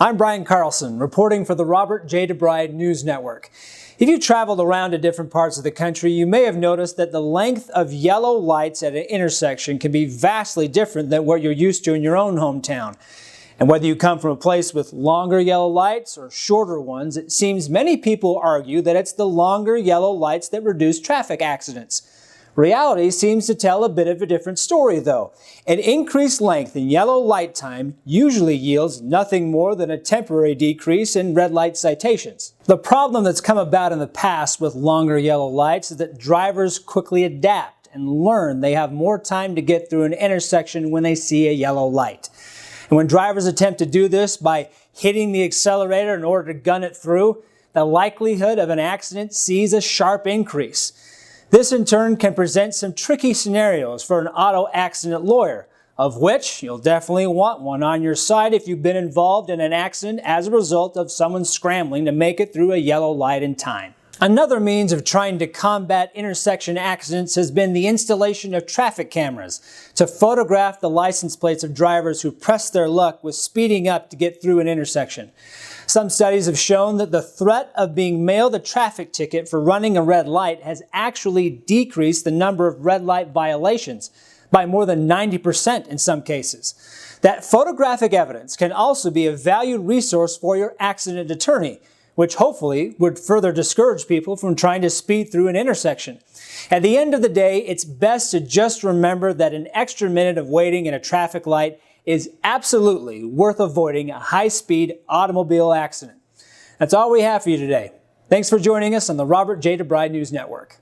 I'm Brian Carlson, reporting for the Robert J. DeBride News Network. If you traveled around to different parts of the country, you may have noticed that the length of yellow lights at an intersection can be vastly different than what you're used to in your own hometown. And whether you come from a place with longer yellow lights or shorter ones, it seems many people argue that it's the longer yellow lights that reduce traffic accidents. Reality seems to tell a bit of a different story, though. An increased length in yellow light time usually yields nothing more than a temporary decrease in red light citations. The problem that's come about in the past with longer yellow lights is that drivers quickly adapt and learn they have more time to get through an intersection when they see a yellow light. And when drivers attempt to do this by hitting the accelerator in order to gun it through, the likelihood of an accident sees a sharp increase. This in turn can present some tricky scenarios for an auto accident lawyer, of which you'll definitely want one on your side if you've been involved in an accident as a result of someone scrambling to make it through a yellow light in time. Another means of trying to combat intersection accidents has been the installation of traffic cameras to photograph the license plates of drivers who press their luck with speeding up to get through an intersection. Some studies have shown that the threat of being mailed a traffic ticket for running a red light has actually decreased the number of red light violations by more than 90% in some cases. That photographic evidence can also be a valued resource for your accident attorney, which hopefully would further discourage people from trying to speed through an intersection. At the end of the day, it's best to just remember that an extra minute of waiting in a traffic light is absolutely worth avoiding a high-speed automobile accident. That's all we have for you today. Thanks for joining us on the Robert J. DeBride News Network.